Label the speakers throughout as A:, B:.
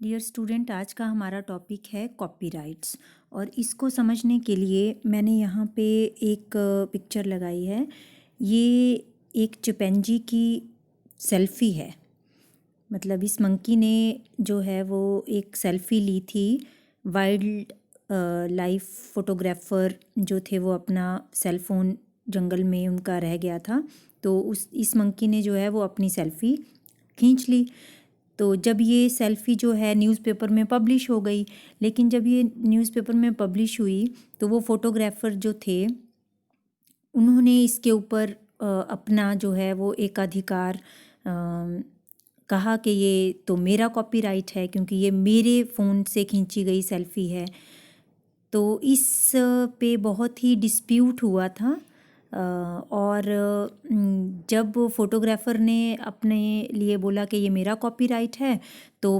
A: Dear student, आज का हमारा टॉपिक है कॉपीराइट्स। और इसको समझने के लिए मैंने यहाँ पे एक पिक्चर लगाई है। ये एक चिंपैंजी की सेल्फ़ी है। मतलब इस मंकी ने जो है वो एक सेल्फ़ी ली थी। वाइल्ड लाइफ फोटोग्राफर जो थे वो अपना सेल फ़ोन जंगल में उनका रह गया था, तो इस मंकी ने जो है वो अपनी सेल्फ़ी खींच ली। तो जब ये सेल्फ़ी जो है न्यूज़पेपर में पब्लिश हो गई, लेकिन जब ये न्यूज़पेपर में पब्लिश हुई तो वो फ़ोटोग्राफ़र जो थे उन्होंने इसके ऊपर अपना जो है वो एकाधिकार कहा कि ये तो मेरा कॉपीराइट है क्योंकि ये मेरे फ़ोन से खींची गई सेल्फ़ी है। तो इस पे बहुत ही डिस्प्यूट हुआ था। और जब फ़ोटोग्राफ़र ने अपने लिए बोला कि ये मेरा कॉपीराइट है, तो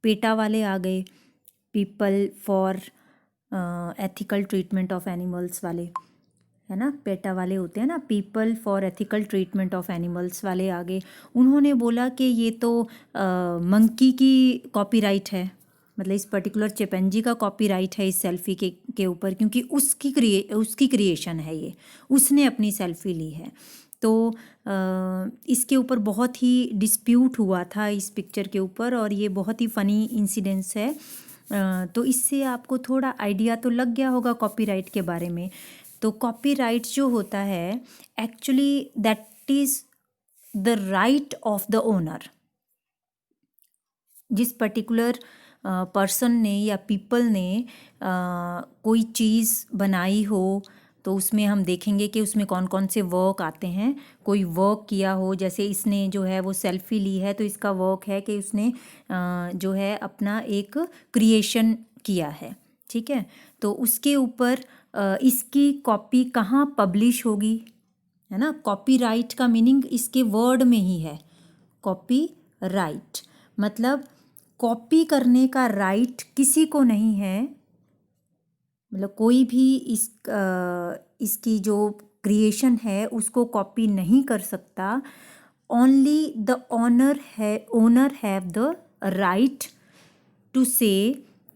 A: पेटा वाले आ गए, people for ethical treatment of animals वाले, है ना। पेटा वाले होते हैं ना, people for ethical treatment of animals वाले आ गए। उन्होंने बोला कि ये तो मंकी की कॉपीराइट है, मतलब इस पर्टिकुलर चिंपैंजी का कॉपीराइट है इस सेल्फ़ी के ऊपर, क्योंकि उसकी क्रिएशन है, ये उसने अपनी सेल्फ़ी ली है। तो इसके ऊपर बहुत ही डिस्प्यूट हुआ था इस पिक्चर के ऊपर, और ये बहुत ही फ़नी इंसिडेंस है। तो इससे आपको थोड़ा आइडिया तो लग गया होगा कॉपीराइट के बारे में। तो कॉपीराइट जो होता है actually that is the right of the owner. जिस पर्टिकुलर पर्सन ने या पीपल ने कोई चीज़ बनाई हो, तो उसमें हम देखेंगे कि उसमें कौन कौन से वर्क आते हैं। कोई वर्क किया हो, जैसे इसने जो है वो सेल्फ़ी ली है, तो इसका वर्क है कि उसने जो है अपना एक क्रिएशन किया है, ठीक है। तो उसके ऊपर इसकी कॉपी कहाँ पब्लिश होगी, है ना। कॉपीराइट का मीनिंग इसके वर्ड में ही है, कॉपीराइट मतलब कॉपी करने का राइट किसी को नहीं है। मतलब कोई भी इसकी जो क्रिएशन है उसको कॉपी नहीं कर सकता। Only the owner have the right to say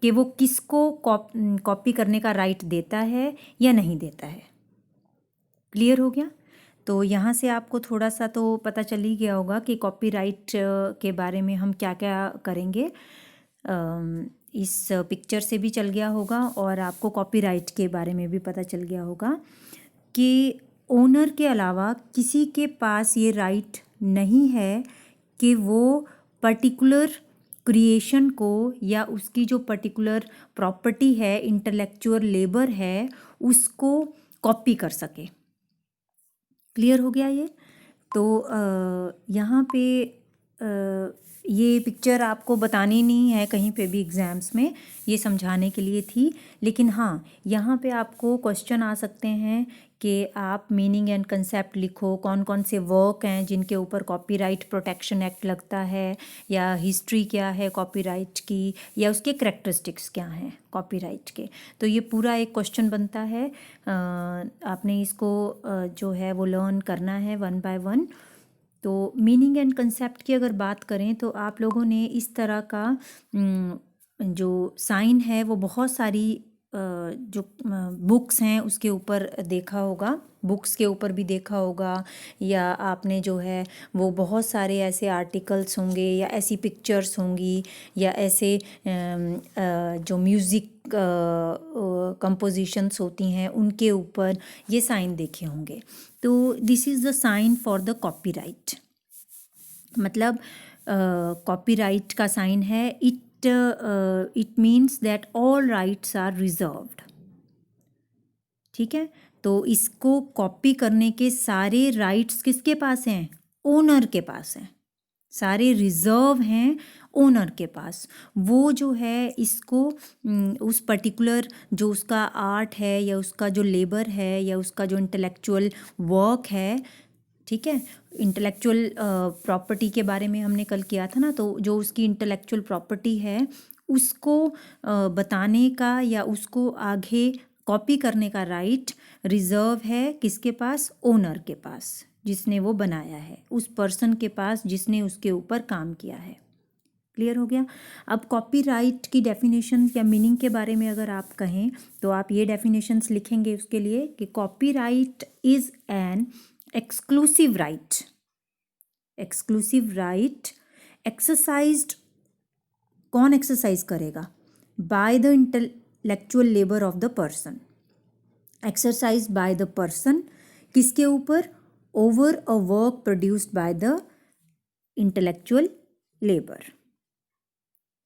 A: कि वो किसको कॉपी करने का राइट देता है या नहीं देता है। क्लियर हो गया। तो यहाँ से आपको थोड़ा सा तो पता चल ही गया होगा कि कॉपीराइट के बारे में हम क्या क्या करेंगे। इस पिक्चर से भी चल गया होगा, और आपको कॉपीराइट के बारे में भी पता चल गया होगा कि ओनर के अलावा किसी के पास ये राइट नहीं है कि वो पर्टिकुलर क्रिएशन को या उसकी जो पर्टिकुलर प्रॉपर्टी है, इंटेलेक्चुअल लेबर है, उसको कॉपी कर सके। क्लियर हो गया ये। तो यहाँ पे ये पिक्चर आपको बतानी नहीं है कहीं पे भी एग्ज़ाम्स में, ये समझाने के लिए थी। लेकिन हाँ, यहाँ पे आपको क्वेश्चन आ सकते हैं कि आप मीनिंग एंड कंसेप्ट लिखो, कौन कौन से वर्क हैं जिनके ऊपर कॉपीराइट प्रोटेक्शन एक्ट लगता है, या हिस्ट्री क्या है कॉपीराइट की, या उसके करैक्टरिस्टिक्स क्या हैं कॉपीराइट के। तो ये पूरा एक क्वेश्चन बनता है। आपने इसको जो है वो लर्न करना है वन बाय वन। तो मीनिंग एंड कंसेप्ट की अगर बात करें तो आप लोगों ने इस तरह का जो साइन है वो बहुत सारी जो बुक्स हैं उसके ऊपर देखा होगा, बुक्स के ऊपर भी देखा होगा, या आपने जो है वो बहुत सारे ऐसे आर्टिकल्स होंगे या ऐसी पिक्चर्स होंगी, या ऐसे जो म्यूज़िक कंपोजिशंस होती हैं उनके ऊपर ये साइन देखे होंगे। तो this is the sign for the copyright. मतलब कॉपीराइट का साइन है, it means that all rights are reserved, ठीक है। तो इसको कॉपी करने के सारे राइट्स किसके पास हैं? ओनर के पास हैं। सारे रिजर्व हैं ओनर के पास। वो जो है इसको उस पर्टिकुलर जो उसका आर्ट है, या उसका जो लेबर है, या उसका जो इंटेलेक्चुअल वर्क है, ठीक है। इंटेलेक्चुअल प्रॉपर्टी के बारे में हमने कल किया था ना, तो जो उसकी इंटेलेक्चुअल प्रॉपर्टी है उसको बताने का या उसको आगे कॉपी करने का राइट रिजर्व है किसके पास? ओनर के पास, जिसने वो बनाया है, उस पर्सन के पास जिसने उसके ऊपर काम किया है। क्लियर हो गया। अब कॉपीराइट की डेफिनेशन या मीनिंग के बारे में अगर आप कहें तो आप ये डेफिनेशंस लिखेंगे उसके लिए कि copyright is an exclusive right, exclusive right exercised, कौन एक्सरसाइज करेगा, by the intellectual labour of the person, exercise by the person, किसके ऊपर, over a work produced by the intellectual labour.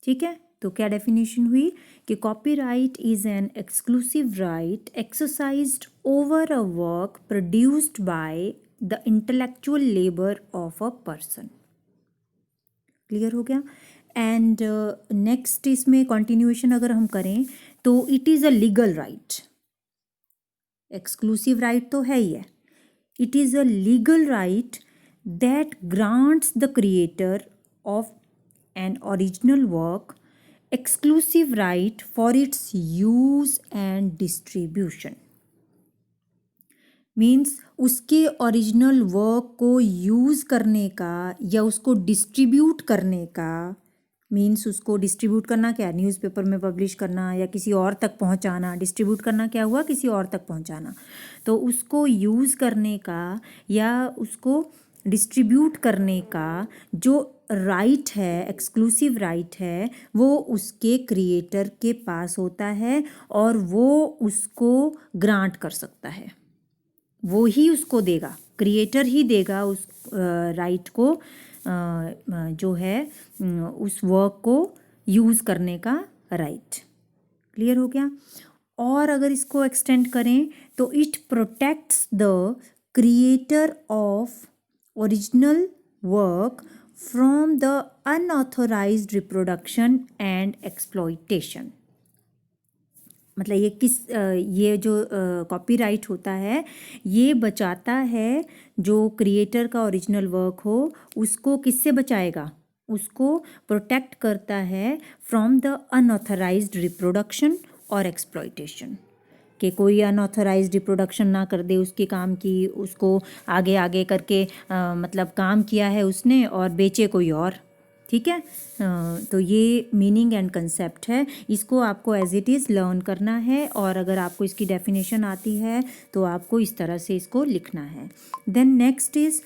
A: ठीक है, तो क्या डेफिनेशन हुई कि copyright is an exclusive right exercised over a work produced by the intellectual labour of a person. Clear हो गया। एंड नेक्स्ट इसमें कंटिन्यूएशन अगर हम करें तो it is a legal right, exclusive right तो है ही है, it is a legal right that grants the creator of an original work exclusive right for its use and distribution. Means उसके original work को use करने का या उसको distribute करने का, मीन्स उसको डिस्ट्रीब्यूट करना क्या, न्यूज़पेपर में पब्लिश करना या किसी और तक पहुंचाना, डिस्ट्रीब्यूट करना क्या हुआ, किसी और तक पहुंचाना, तो उसको यूज़ करने का या उसको डिस्ट्रीब्यूट करने का जो राइट है, एक्सक्लूसिव राइट है, वो उसके क्रिएटर के पास होता है और वो उसको ग्रांट कर सकता है, वो ही उसको देगा, क्रिएटर ही देगा उस राइट को, जो है उस वर्क को यूज़ करने का राइट। क्लियर हो गया। और अगर इसको एक्सटेंड करें तो it protects the creator of original work from the unauthorised reproduction and exploitation. मतलब ये जो कॉपीराइट होता है ये बचाता है जो क्रिएटर का ओरिजिनल वर्क हो, उसको किससे बचाएगा, उसको प्रोटेक्ट करता है फ्रॉम द अनऑथराइज्ड रिप्रोडक्शन और एक्सप्लॉइटेशन, कि कोई अनऑथराइज्ड रिप्रोडक्शन ना कर दे उसके काम की, उसको आगे आगे करके मतलब काम किया है उसने और बेचे कोई और। ठीक है, तो ये मीनिंग एंड कंसेप्ट है, इसको आपको एज इट इज़ लर्न करना है और अगर आपको इसकी डेफिनेशन आती है तो आपको इस तरह से इसको लिखना है। Then next is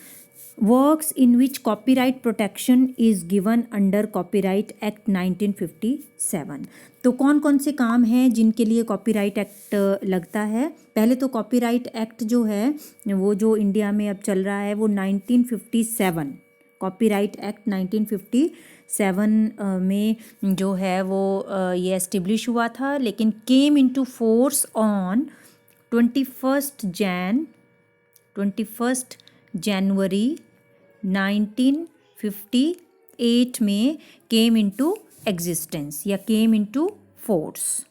A: works in which copyright protection is given under copyright act 1957। तो कौन कौन से काम हैं जिनके लिए कॉपीराइट एक्ट लगता है। पहले तो कॉपीराइट एक्ट जो है वो जो इंडिया में अब चल रहा है वो 1957, कॉपीराइट एक्ट 1957 में जो है वो ये एस्टेब्लिश हुआ था, लेकिन केम इनटू फोर्स ऑन 21 जनवरी 1958 में केम इनटू एग्जिस्टेंस या केम इनटू फोर्स।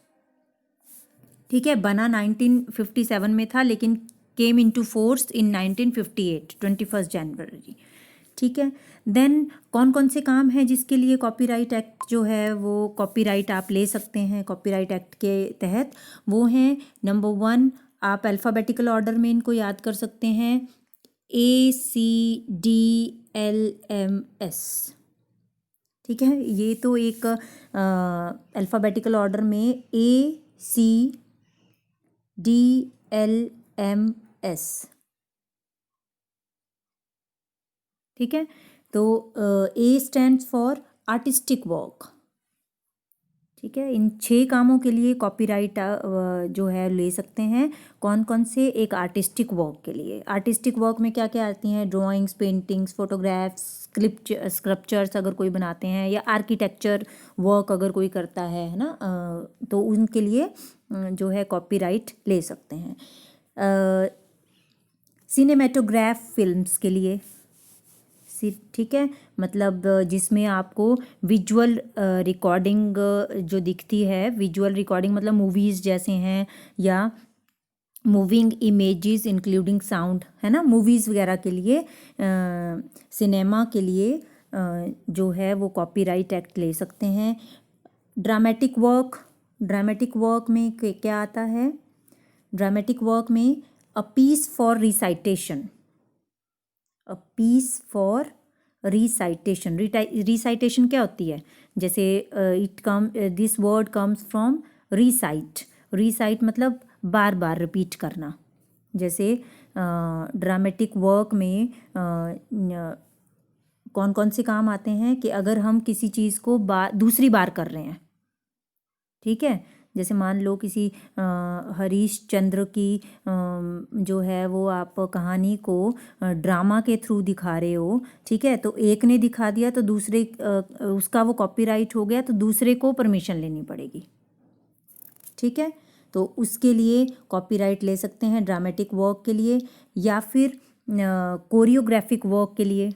A: ठीक है, बना 1957 में था लेकिन केम इनटू फोर्स इन 1958, 21 जनवरी। ठीक है, देन कौन कौन से काम हैं जिसके लिए कॉपीराइट एक्ट जो है वो कॉपीराइट आप ले सकते हैं कॉपीराइट एक्ट के तहत, वो हैं नंबर 1, आप अल्फ़ाबेटिकल ऑर्डर में इनको याद कर सकते हैं, ACDLMS। ठीक है, ये तो एक अल्फ़ाबेटिकल ऑर्डर में ACDLMS। ठीक है, तो A stands for artistic work. ठीक है, इन 6 कामों के लिए कॉपीराइट जो है ले सकते हैं। कौन कौन से, एक आर्टिस्टिक वर्क के लिए, आर्टिस्टिक वर्क में क्या क्या आती हैं, ड्राइंग्स, पेंटिंग्स, फोटोग्राफ्स, स्कल्पचर्स अगर कोई बनाते हैं या आर्किटेक्चर वर्क अगर कोई करता है ना, तो उनके लिए जो है कॉपीराइट ले सकते हैं। सिनेमेटोग्राफ फिल्म्स के लिए, ठीक है, मतलब जिसमें आपको विजुअल रिकॉर्डिंग जो दिखती है, विजुअल रिकॉर्डिंग मतलब मूवीज़ जैसे हैं या मूविंग इमेजेस इंक्लूडिंग साउंड, है ना, मूवीज़ वगैरह के लिए, सिनेमा के लिए जो है वो कॉपीराइट एक्ट ले सकते हैं। ड्रामेटिक वर्क में क्या आता है, ड्रामेटिक वर्क में a piece for recitation, a piece for recitation. Recitation क्या होती है, जैसे this word comes from recite. Recite मतलब बार बार रिपीट करना। जैसे ड्रामेटिक वर्क में कौन कौन से काम आते हैं कि अगर हम किसी चीज़ को दूसरी बार कर रहे हैं, ठीक है। जैसे मान लो किसी हरीश चंद्र की जो है वो आप कहानी को ड्रामा के थ्रू दिखा रहे हो, ठीक है। तो एक ने दिखा दिया तो दूसरे उसका वो कॉपीराइट हो गया, तो दूसरे को परमिशन लेनी पड़ेगी, ठीक है। तो उसके लिए कॉपीराइट ले सकते हैं ड्रामेटिक वर्क के लिए, या फिर कोरियोग्राफिक वर्क के लिए,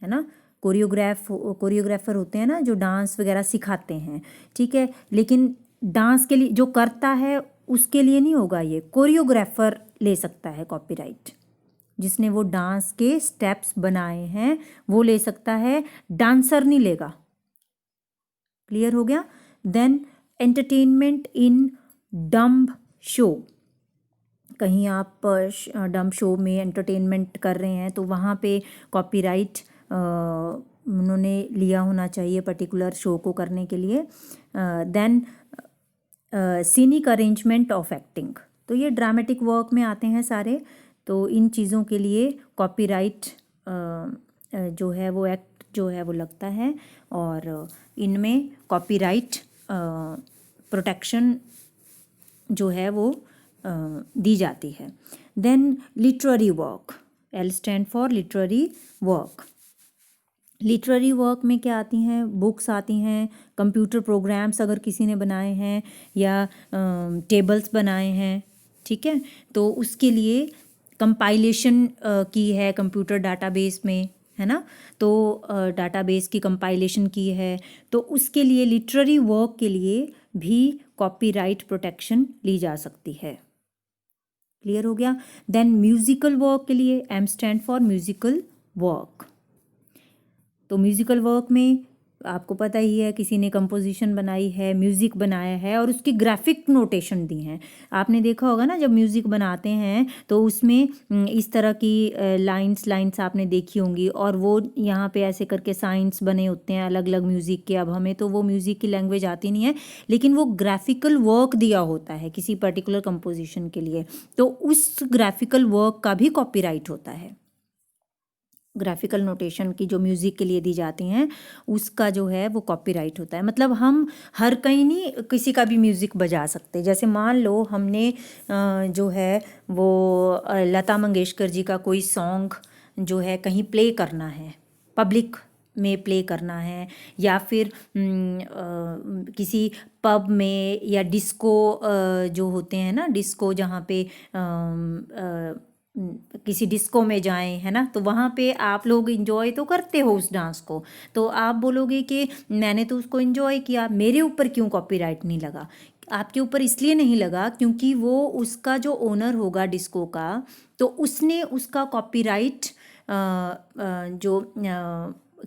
A: है ना। कोरियोग्राफर होते हैं ना जो डांस वगैरह सिखाते हैं, ठीक है। लेकिन डांस के लिए जो करता है उसके लिए नहीं होगा, ये कोरियोग्राफर ले सकता है कॉपीराइट। जिसने वो डांस के स्टेप्स बनाए हैं वो ले सकता है, डांसर नहीं लेगा। क्लियर हो गया। Then entertainment in dumb show. कहीं आप डम्ब शो में एंटरटेनमेंट कर रहे हैं तो वहाँ पे कॉपीराइट उन्होंने लिया होना चाहिए पर्टिकुलर शो को करने के लिए। Then scenic arrangement of acting, तो ये ड्रामेटिक वर्क में आते हैं सारे। तो इन चीज़ों के लिए कॉपीराइट जो है वो एक्ट जो है वो लगता है, और इनमें कॉपीराइट प्रोटेक्शन जो है वो दी जाती है। Then literary work, L stand for literary work. Literary work में क्या आती हैं, बुक्स आती हैं, कंप्यूटर प्रोग्राम्स अगर किसी ने बनाए हैं, या टेबल्स बनाए हैं, ठीक है। तो उसके लिए कंपाइलेशन की है कंप्यूटर डाटाबेस में, है ना। तो डाटाबेस की कंपाइलेशन की है, तो उसके लिए लिटरेरी वर्क के लिए भी कॉपीराइट प्रोटेक्शन ली जा सकती है। क्लियर हो गया। देन म्यूजिकल वर्क के लिए M stand for musical work. तो म्यूज़िकल वर्क में आपको पता ही है, किसी ने कंपोजिशन बनाई है, म्यूज़िक बनाया है और उसकी ग्राफिक नोटेशन दी हैं। आपने देखा होगा ना, जब म्यूज़िक बनाते हैं तो उसमें इस तरह की लाइंस आपने देखी होंगी, और वो यहाँ पे ऐसे करके साइंस बने होते हैं अलग अलग म्यूज़िक के। अब हमें तो वो म्यूज़िक की लैंग्वेज आती नहीं है, लेकिन वो ग्राफिकल वर्क दिया होता है किसी पर्टिकुलर कंपोजिशन के लिए, तो उस ग्राफिकल वर्क का भी कॉपीराइट होता है। ग्राफिकल नोटेशन की जो म्यूज़िक के लिए दी जाती हैं उसका जो है वो कॉपीराइट होता है। मतलब हम हर कहीं नहीं किसी का भी म्यूज़िक बजा सकते। जैसे मान लो हमने जो है वो लता मंगेशकर जी का कोई सॉन्ग जो है कहीं प्ले करना है, पब्लिक में प्ले करना है, या फिर किसी पब में या डिस्को जो होते हैं ना, डिस्को जहाँ पे किसी डिस्को में जाएं, है ना, तो वहाँ पे आप लोग इन्जॉय तो करते हो उस डांस को, तो आप बोलोगे कि मैंने तो उसको इन्जॉय किया, मेरे ऊपर क्यों कॉपीराइट नहीं लगा। आपके ऊपर इसलिए नहीं लगा क्योंकि वो उसका जो ओनर होगा डिस्को का, तो उसने उसका कॉपीराइट जो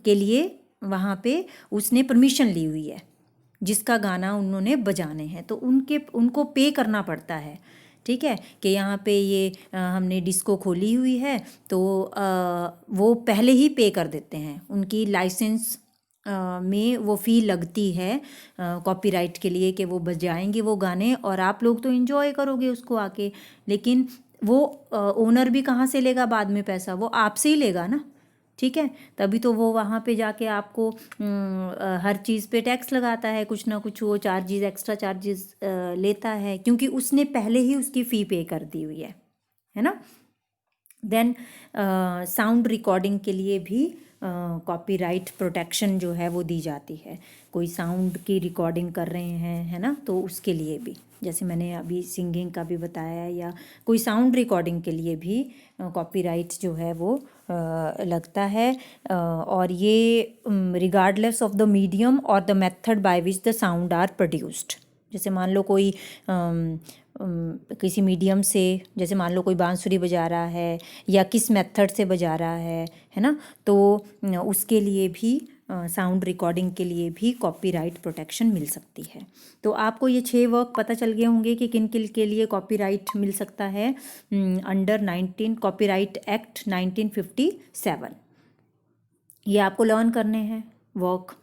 A: के लिए वहाँ पे उसने परमिशन ली हुई है, जिसका गाना उन्होंने बजाने हैं, तो उनको पे करना पड़ता है, ठीक है। कि यहाँ पे ये हमने डिस्को खोली हुई है, तो वो पहले ही पे कर देते हैं, उनकी लाइसेंस में वो फ़ी लगती है कॉपीराइट के लिए कि वो बजाएंगे वो गाने, और आप लोग तो एंजॉय करोगे उसको आके। लेकिन वो ओनर भी कहाँ से लेगा बाद में पैसा, वो आपसे ही लेगा ना, ठीक है। तभी तो वो वहाँ पे जाके आपको हर चीज़ पे टैक्स लगाता है, कुछ ना कुछ वो चार्जेस, एक्स्ट्रा चार्जेस लेता है, क्योंकि उसने पहले ही उसकी फ़ी पे कर दी हुई है ना। देन साउंड रिकॉर्डिंग के लिए भी कॉपीराइट प्रोटेक्शन जो है वो दी जाती है। कोई साउंड की रिकॉर्डिंग कर रहे हैं, है ना, तो उसके लिए भी, जैसे मैंने अभी सिंगिंग का भी बताया, या कोई साउंड रिकॉर्डिंग के लिए भी कॉपीराइट जो है वो लगता है। और ये रिगार्डलेस ऑफ द मीडियम और the method by which the sound are produced. जैसे मान लो कोई किसी मीडियम से, जैसे मान लो कोई बांसुरी बजा रहा है या किस मेथड से बजा रहा है ना, तो उसके लिए भी साउंड रिकॉर्डिंग के लिए भी कॉपीराइट प्रोटेक्शन मिल सकती है। तो आपको ये 6 वर्क पता चल गए होंगे कि किन किन के लिए कॉपीराइट मिल सकता है अंडर कॉपीराइट एक्ट 1957। ये आपको लर्न करने हैं वर्क,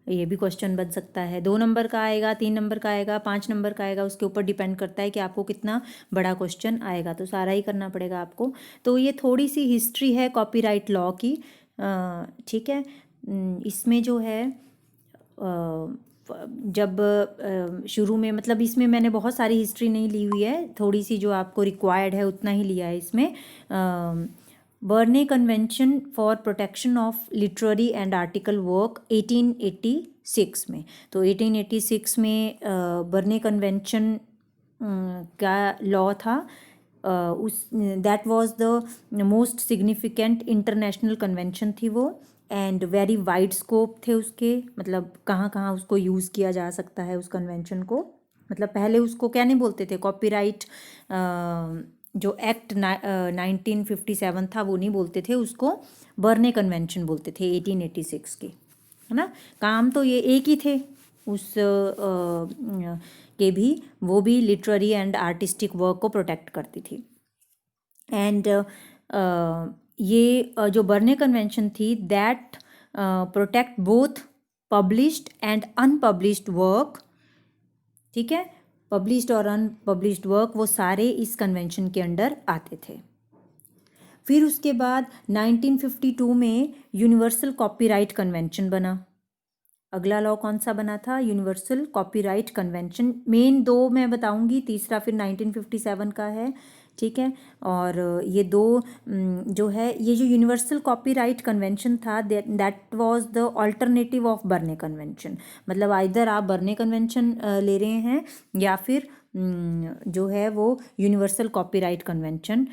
A: ये भी क्वेश्चन बन सकता है। 2 नंबर का आएगा, 3 नंबर का आएगा, 5 नंबर का आएगा, उसके ऊपर डिपेंड करता है कि आपको कितना बड़ा क्वेश्चन आएगा, तो सारा ही करना पड़ेगा आपको। तो ये थोड़ी सी हिस्ट्री है कॉपीराइट लॉ की, ठीक है। इसमें जो है जब शुरू में, मतलब इसमें मैंने बहुत सारी हिस्ट्री नहीं ली हुई है, थोड़ी सी जो आपको रिक्वायर्ड है उतना ही लिया है इसमें। Berne convention for protection of literary and article work 1886 में, तो 1886 में बर्ने कन्वेंशन का लॉ था। उस that was the most significant international convention थी वो, एंड वेरी वाइड स्कोप थे उसके, मतलब कहाँ कहाँ उसको यूज़ किया जा सकता है उस कन्वेंशन को। मतलब पहले उसको क्या नहीं बोलते थे, कॉपीराइट जो एक्ट 1957 था वो नहीं बोलते थे उसको, बर्ने कन्वेंशन बोलते थे 1886 के, है ना। काम तो ये एक ही थे उस के भी, वो भी लिटरेरी एंड आर्टिस्टिक वर्क को प्रोटेक्ट करती थी। एंड ये जो बर्ने कन्वेंशन थी that protect both published and unpublished work, ठीक है। पब्लिश्ड और अनपब्लिश्ड वर्क वो सारे इस कन्वेंशन के अंडर आते थे। फिर उसके बाद 1952 में यूनिवर्सल कॉपीराइट कन्वेंशन बना। अगला लॉ कौन सा बना था? Universal copyright convention. मेन 2 मैं बताऊंगी, तीसरा फिर 1957 का है, ठीक है। और ये 2 जो है, ये जो यूनिवर्सल कॉपीराइट कन्वेंशन था that was the alternative of Berne convention. मतलब आइदर आप बर्ने कन्वेंशन ले रहे हैं या फिर जो है वो यूनिवर्सल कॉपीराइट कन्वेंशन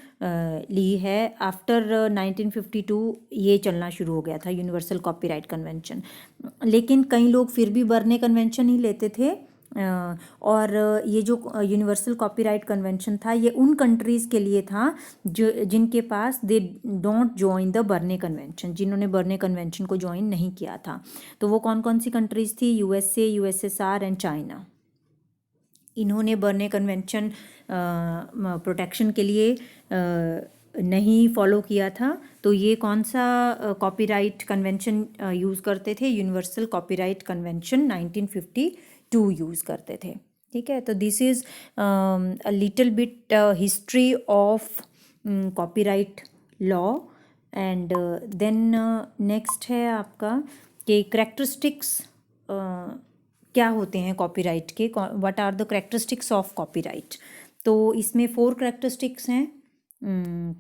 A: ली है। आफ्टर 1952 ये चलना शुरू हो गया था यूनिवर्सल कॉपीराइट कन्वेंशन, लेकिन कई लोग फिर भी बर्ने कन्वेंशन ही लेते थे। और ये जो यूनिवर्सल कॉपीराइट कन्वेंशन था ये उन कंट्रीज़ के लिए था जो जिनके पास they don't join the Berne convention, जिन्होंने बर्ने कन्वेंशन को ज्वाइन नहीं किया था। तो वो कौन कौन सी कंट्रीज़ थी? USA, USSR and China. इन्होंने बर्ने कन्वेंशन प्रोटेक्शन के लिए नहीं फॉलो किया था। तो ये कौन सा कॉपीराइट कन्वेंशन यूज़ करते थे? यूनिवर्सल कॉपीराइट कन्वेंशन 1952 यूज़ करते थे, ठीक है। तो this is a little bit history of copyright law. And then next है आपका कि करेक्टरिस्टिक्स क्या होते हैं कॉपीराइट के, what are the characteristics of copyright. तो इसमें 4 करेक्टरिस्टिक्स हैं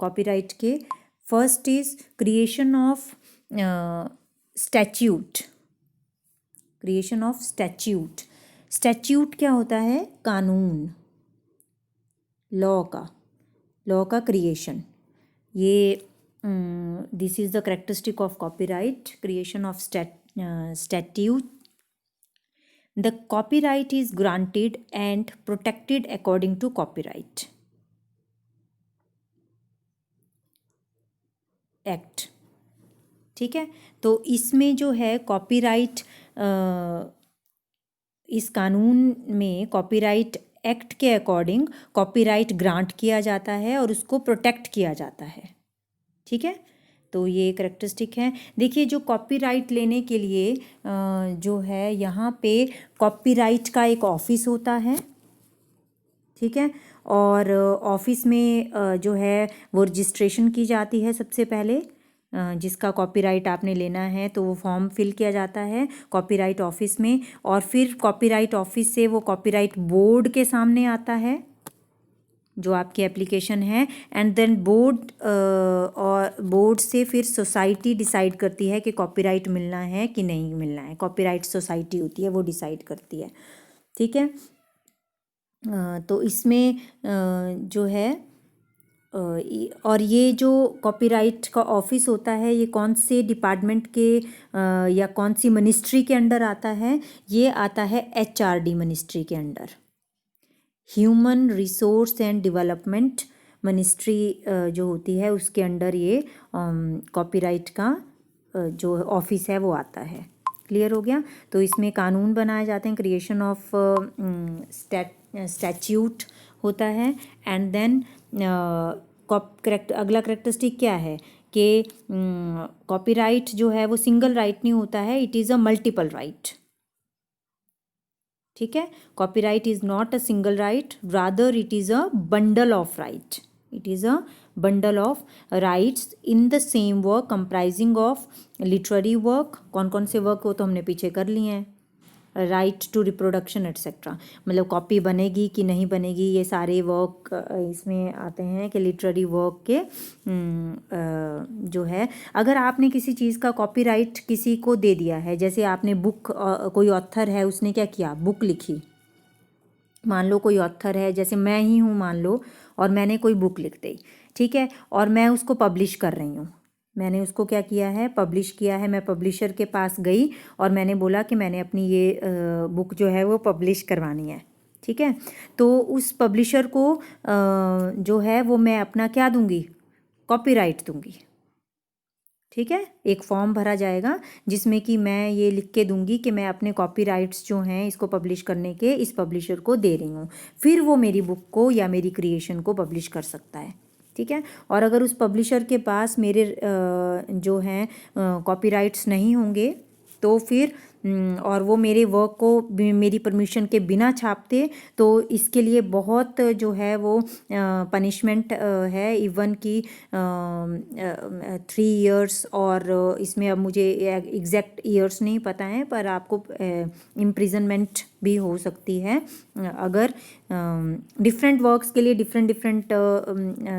A: कॉपीराइट के। First is creation of statute. Creation of statute. Statute क्या होता है? कानून, लॉ का क्रिएशन। ये this is the characteristic of copyright, creation of statute. The copyright is granted and protected according to Copyright Act, ठीक है। तो इसमें जो है कॉपीराइट, इस कानून में कॉपीराइट एक्ट के अकॉर्डिंग कॉपीराइट ग्रांट किया जाता है और उसको प्रोटेक्ट किया जाता है, ठीक है। तो ये करेक्टरिस्टिक है। देखिए जो कॉपीराइट लेने के लिए जो है यहाँ पे कॉपीराइट का एक ऑफिस होता है, ठीक है। और ऑफिस में जो है वो रजिस्ट्रेशन की जाती है सबसे पहले। जिसका कॉपीराइट आपने लेना है तो वो फॉर्म फिल किया जाता है कॉपीराइट ऑफिस में, और फिर कॉपीराइट ऑफिस से वो कॉपीराइट बोर्ड के सामने आता है जो आपकी एप्लीकेशन है। एंड देन बोर्ड और बोर्ड से फिर सोसाइटी डिसाइड करती है कि कॉपीराइट मिलना है कि नहीं मिलना है। कॉपीराइट सोसाइटी होती है वो डिसाइड करती है, ठीक है। तो इसमें जो है और ये जो कॉपीराइट का ऑफिस होता है ये कौन से डिपार्टमेंट के या कौन सी मिनिस्ट्री के अंडर आता है? ये आता है HRD मिनिस्ट्री के under, human resource and development ministry जो होती है उसके अंडर ये कॉपीराइट का जो ऑफिस है वो आता है। क्लियर हो गया? तो इसमें कानून बनाए जाते हैं, क्रिएशन ऑफ स्टैच्यूट होता है। एंड देन अगला करेक्टरिस्टिक क्या है कि कॉपीराइट जो है वो सिंगल राइट नहीं होता है, it is a multiple right. ठीक है, copyright is not a single right, rather it is a bundle of right, it is a bundle of rights in the same work comprising of literary work. कौन कौन से work हो तो हमने पीछे कर लिए हैं, राइट टू रिप्रोडक्शन एट्सेट्रा, मतलब कॉपी बनेगी कि नहीं बनेगी, ये सारे वर्क इसमें आते हैं कि लिटरेरी वर्क के जो है, अगर आपने किसी चीज़ का कॉपीराइट किसी को दे दिया है, जैसे आपने बुक, कोई ऑथर है उसने क्या किया, बुक लिखी, मान लो कोई ऑथर है, जैसे मैं ही हूँ मान लो, और मैंने कोई बुक लिख दी, ठीक है, और मैं उसको पब्लिश कर रही हूँ, मैंने उसको क्या किया है, पब्लिश किया है, मैं पब्लिशर के पास गई और मैंने बोला कि मैंने अपनी ये बुक जो है वो पब्लिश करवानी है, ठीक है, तो उस पब्लिशर को जो है वो मैं अपना क्या दूंगी, कॉपीराइट दूंगी, ठीक है, एक फॉर्म भरा जाएगा जिसमें कि मैं ये लिख के दूंगी कि मैं अपने कॉपीराइट्स जो हैं इसको पब्लिश करने के इस पब्लिशर को दे रही हूँ, फिर वो मेरी बुक को या मेरी क्रिएशन को पब्लिश कर सकता है, ठीक है। और अगर उस पब्लिशर के पास मेरे जो हैं कॉपीराइट्स नहीं होंगे तो फिर और वो मेरे वर्क को मेरी परमिशन के बिना छापते, तो इसके लिए बहुत जो है वो पनिशमेंट है, इवन कि 3 इयर्स, और इसमें अब मुझे एग्जैक्ट ईयर्स नहीं पता है, पर आपको इम्प्रिजनमेंट भी हो सकती है अगर डिफरेंट वर्क्स के लिए डिफरेंट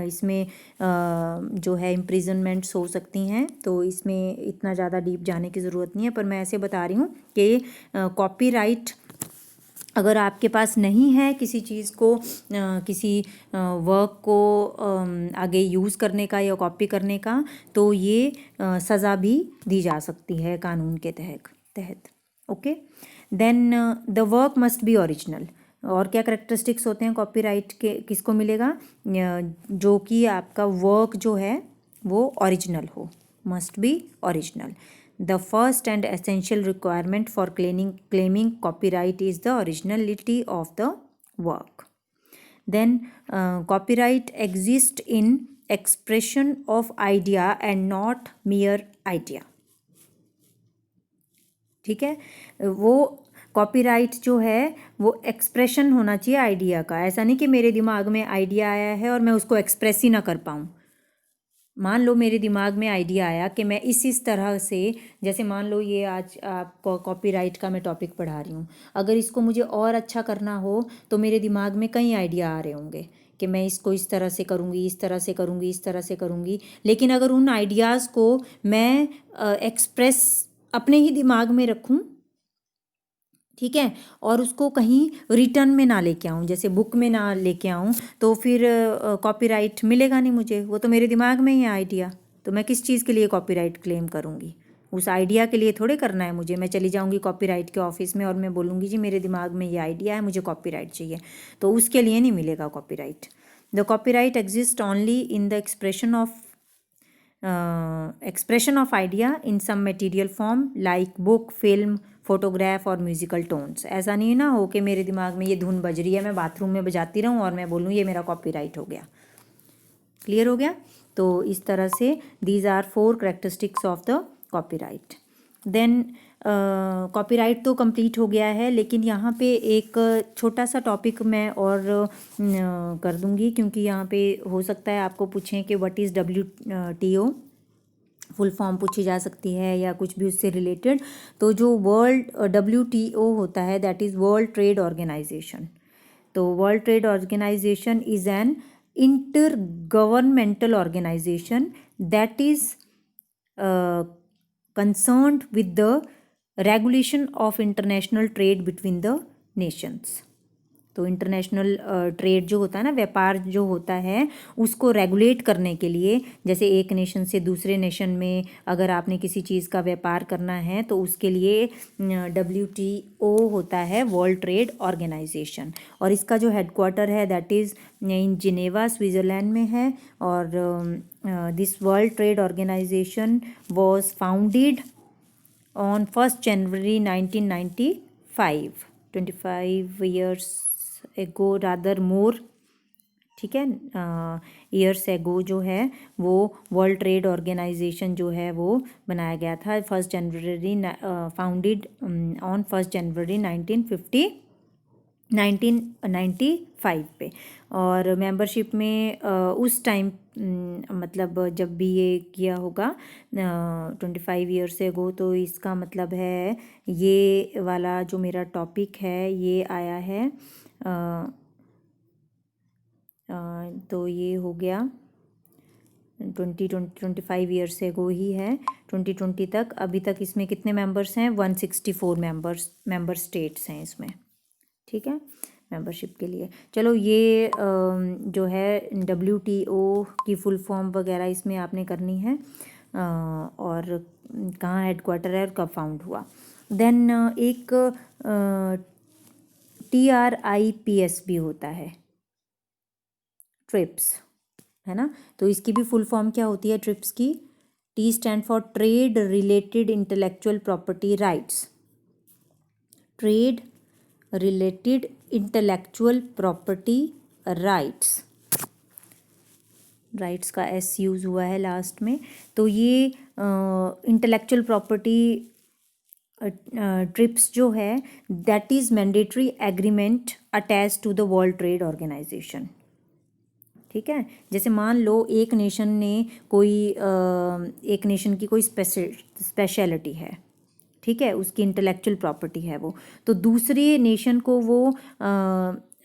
A: इसमें जो है इम्प्रिजनमेंट्स हो सकती हैं, तो इसमें इतना ज़्यादा डीप जाने की ज़रूरत नहीं है, पर मैं ऐसे बता रही हूँ कि कॉपीराइट अगर आपके पास नहीं है किसी चीज़ को, किसी वर्क को आगे यूज़ करने का या कॉपी करने का, तो ये सज़ा भी दी जा सकती है कानून के तहत। Okay, then the work must be original. और क्या करेक्टरिस्टिक्स होते हैं कॉपीराइट के, किसको मिलेगा, जो कि आपका वर्क जो है वो ओरिजिनल हो, must be original. The first and essential requirement for claiming copyright is the originality of the work. Then copyright exists in expression of idea and not mere idea. ठीक है, वो कॉपीराइट जो है वो एक्सप्रेशन होना चाहिए idea का, ऐसा नहीं कि मेरे दिमाग में आइडिया आया है और मैं उसको एक्सप्रेस ही ना कर पाऊँ। मान लो मेरे दिमाग में आइडिया आया कि मैं इस तरह से, जैसे मान लो ये आज आपको कॉपीराइट का मैं टॉपिक पढ़ा रही हूँ, अगर इसको मुझे और अच्छा करना हो तो मेरे दिमाग में कई आइडिया आ रहे होंगे कि मैं इसको इस तरह से करूँगी, इस तरह से करूँगी, इस तरह से करूँगी, लेकिन अगर उन आइडियाज़ को मैं एक्सप्रेस अपने ही दिमाग में रखूँ, ठीक है, और उसको कहीं रिटर्न में ना लेके आऊँ, जैसे बुक में ना लेके आऊँ, तो फिर कॉपीराइट मिलेगा नहीं मुझे, वो तो मेरे दिमाग में ही है आइडिया, तो मैं किस चीज़ के लिए कॉपीराइट क्लेम करूँगी, उस आइडिया के लिए थोड़े करना है मुझे। मैं चली जाऊँगी कॉपीराइट के ऑफिस में और मैं बोलूँगी जी मेरे दिमाग में ये आइडिया है, मुझे कॉपीराइट चाहिए, तो उसके लिए नहीं मिलेगा copyright. The copyright exist only in the expression of idea in some material form like book, film, photograph और म्यूज़िकल टोन्स। ऐसा नहीं ना हो कि मेरे दिमाग में ये धुन बज रही है, मैं बाथरूम में बजाती रहूँ और मैं बोलूँ ये मेरा कॉपीराइट हो गया। क्लियर हो गया? तो इस तरह से these are 4 characteristics of the copyright. Then copyright तो कंप्लीट हो गया है, लेकिन यहाँ पे एक छोटा सा टॉपिक मैं और कर दूँगी, क्योंकि यहाँ पे हो सकता है आपको पूछें कि what is WTO, full form पूछी जा सकती है या कुछ भी उससे रिलेटेड। तो जो वर्ल्ड WTO होता है, that is world trade organisation. तो world trade organisation is an intergovernmental organisation that is concerned with the regulation of international trade between the nations। तो इंटरनेशनल ट्रेड जो होता है ना, व्यापार जो होता है, उसको रेगुलेट करने के लिए, जैसे एक नेशन से दूसरे नेशन में अगर आपने किसी चीज़ का व्यापार करना है तो उसके लिए WTO होता है, वर्ल्ड ट्रेड ऑर्गेनाइजेशन, और इसका जो हेडक्वार्टर है that is in Geneva, Switzerland में है। और this World trade Organization was founded on 1 January 1995, 25 years ago, rather more, ठीक है, ईयर्स एगो जो है वो वर्ल्ड ट्रेड ऑर्गेनाइजेशन जो है वो बनाया गया था। 1 जनवरी फाउंडेड ऑन 1 जनवरी 1995। 1995 पे। और मेंबरशिप में उस टाइम मतलब जब भी ये किया होगा 25 ईयर्स से अगो, तो इसका मतलब है ये वाला जो मेरा टॉपिक है ये आया है तो ये हो गया 25 ईयर्स से अगो ही है 2020 तक। अभी तक इसमें कितने मेंबर्स हैं? 164 मेंबर स्टेट्स हैं इसमें, ठीक है, मेंबरशिप के लिए। चलो ये जो है WTO की फुल फॉर्म वगैरह इसमें आपने करनी है और कहाँ हेडक्वार्टर है और कब फाउंड हुआ। देन एक TRIPS भी होता है, ट्रिप्स, है ना। तो इसकी भी फुल फॉर्म क्या होती है ट्रिप्स की? T stand for trade related intellectual property rights, trade related intellectual property rights, rights का S यूज़ हुआ है लास्ट में। तो ये इंटेलेक्चुअल प्रॉपर्टी ट्रिप्स जो है that is mandatory agreement attach to the World trade Organization, ठीक है। जैसे मान लो एक नेशन ने कोई एक नेशन की कोई स्पेशलिटी है, ठीक है, उसकी इंटेलेक्चुअल प्रॉपर्टी है वो, तो दूसरे नेशन को वो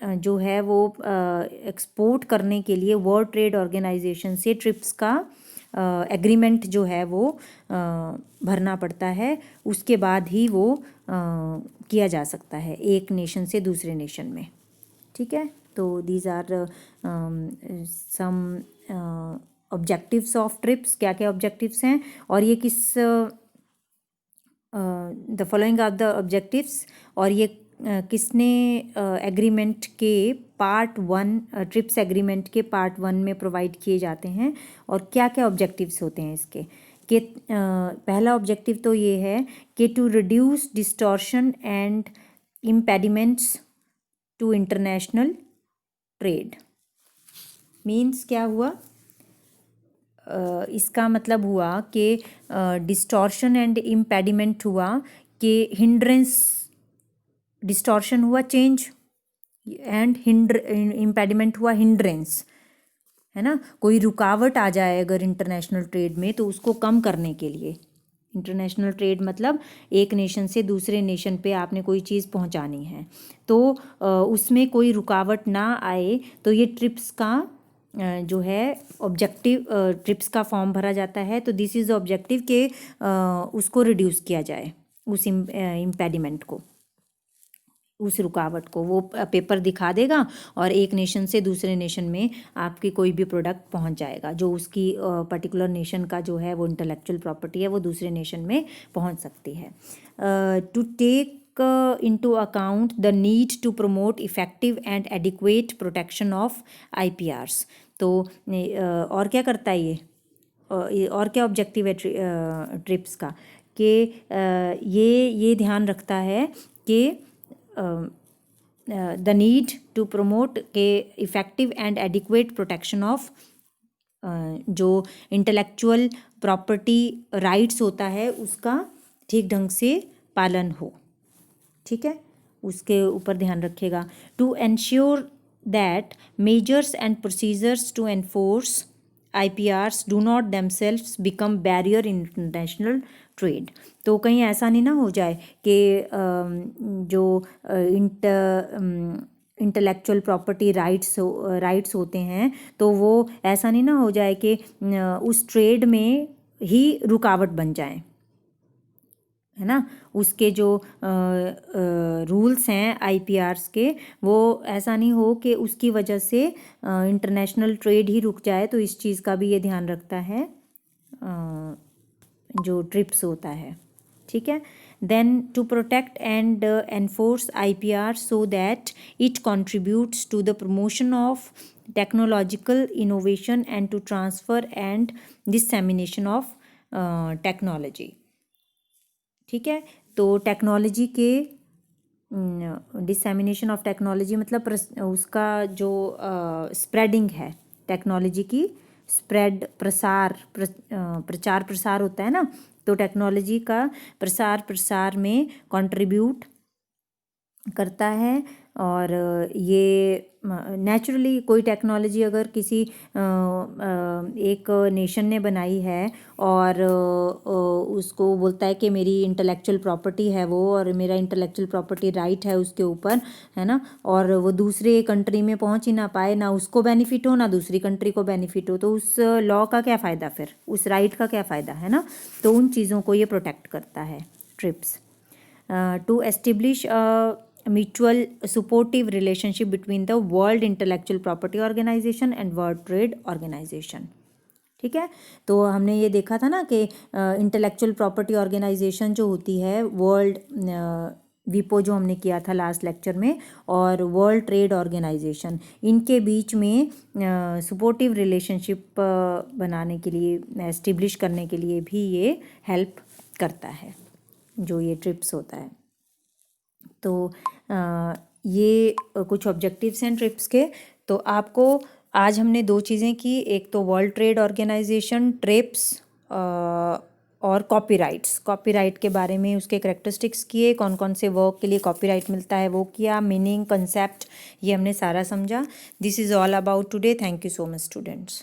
A: जो है वो एक्सपोर्ट करने के लिए वर्ल्ड ट्रेड ऑर्गेनाइजेशन से ट्रिप्स का एग्रीमेंट जो है वो भरना पड़ता है। उसके बाद ही वो किया जा सकता है एक नेशन से दूसरे नेशन में, ठीक है। तो these are some objectives of TRIPS, क्या क्या ऑब्जेक्टिव्स हैं और ये किस the following are the objectives, और ये किसने एग्रीमेंट के पार्ट 1 ट्रिप्स एग्रीमेंट के पार्ट 1 में प्रोवाइड किए जाते हैं और क्या क्या ऑब्जेक्टिव्स होते हैं इसके कि पहला ऑब्जेक्टिव तो ये है कि to reduce distortion and impediments to international trade. Means क्या हुआ? इसका मतलब हुआ कि डिस्टॉर्शन एंड इम्पेडिमेंट हुआ कि हिंड्रेंस, डिस्टॉर्शन हुआ चेंज एंड इम्पेडिमेंट हुआ हिंड्रेंस, है ना। कोई रुकावट आ जाए अगर इंटरनेशनल ट्रेड में तो उसको कम करने के लिए, इंटरनेशनल ट्रेड मतलब एक नेशन से दूसरे नेशन पे आपने कोई चीज़ पहुंचानी है तो उसमें कोई रुकावट ना आए, तो ये ट्रिप्स का जो है ऑब्जेक्टिव, ट्रिप्स का फॉर्म भरा जाता है। तो दिस इज़ ऑब्जेक्टिव के उसको रिड्यूस किया जाए, उस इम्पेडिमेंट को, उस रुकावट को। वो पेपर दिखा देगा और एक नेशन से दूसरे नेशन में आपकी कोई भी प्रोडक्ट पहुंच जाएगा, जो उसकी पर्टिकुलर नेशन का जो है वो इंटेलेक्चुअल प्रॉपर्टी है वो दूसरे नेशन में पहुंच सकती है। To take into account the need to promote effective and adequate protection of IPRs। तो और क्या करता है ये और क्या ऑब्जेक्टिव है ट्रिप्स का कि ये ध्यान रखता है कि द नीड टू प्रमोट के effective and adequate protection of जो इंटेलेक्चुअल प्रॉपर्टी राइट्स होता है उसका ठीक ढंग से पालन हो, ठीक है, उसके ऊपर ध्यान रखेगा। To ensure that measures and procedures to enforce IPRs do not themselves become barrier in international trade. तो कहीं ऐसा नहीं ना हो जाए कि जो इंटेलेक्चुअल प्रॉपर्टी राइट्स होते हैं तो वो ऐसा नहीं ना हो जाए कि उस ट्रेड में ही रुकावट बन जाए, है ना। उसके जो रूल्स हैं IPRs के वो ऐसा नहीं हो कि उसकी वजह से इंटरनेशनल ट्रेड ही रुक जाए। तो इस चीज़ का भी ये ध्यान रखता है जो ट्रिप्स होता है, ठीक है। Then to protect and enforce IPR so that it contributes to the promotion of technological innovation and to transfer and dissemination of technology, ठीक है। तो टेक्नोलॉजी के डिससेमिनेशन ऑफ टेक्नोलॉजी मतलब उसका जो स्प्रेडिंग है, टेक्नोलॉजी की स्प्रेड, प्रचार प्रसार होता है ना, तो टेक्नोलॉजी का प्रसार में कंट्रीब्यूट करता है। और ये नेचुरली कोई टेक्नोलॉजी अगर किसी एक नेशन ने बनाई है और उसको बोलता है कि मेरी इंटेलेक्चुअल प्रॉपर्टी है वो, और मेरा इंटेलेक्चुअल प्रॉपर्टी राइट है उसके ऊपर, है ना, और वो दूसरे कंट्री में पहुंच ही ना पाए, ना उसको बेनिफिट हो ना दूसरी कंट्री को बेनिफिट हो, तो उस लॉ का क्या फ़ायदा, फिर उस राइट का क्या फ़ायदा, है ना। तो उन चीज़ों को ये प्रोटेक्ट करता है TRIPS. To establish mutual supportive relationship between the World Intellectual Property Organization and World Trade Organization। ठीक है, तो हमने ये देखा था ना कि इंटेलेक्चुअल प्रॉपर्टी ऑर्गेनाइजेशन जो होती है, वर्ल्ड विपो जो हमने किया था लास्ट लेक्चर में, और वर्ल्ड ट्रेड ऑर्गेनाइजेशन, इनके बीच में सपोर्टिव रिलेशनशिप बनाने के लिए, एस्टेब्लिश करने के लिए भी ये हेल्प करता है, जो ये ट्रिप्स होता है। तो ये कुछ ऑब्जेक्टिव्स हैं ट्रिप्स के। तो आपको आज हमने दो चीज़ें की, एक तो वर्ल्ड ट्रेड ऑर्गेनाइजेशन, ट्रिप्स, और कॉपीराइट के बारे में, उसके करेक्टरिस्टिक्स किए, कौन कौन से वर्क के लिए कॉपीराइट मिलता है वो किया, मीनिंग, कंसेप्ट, ये हमने सारा समझा। This is all about today. Thank you so much students.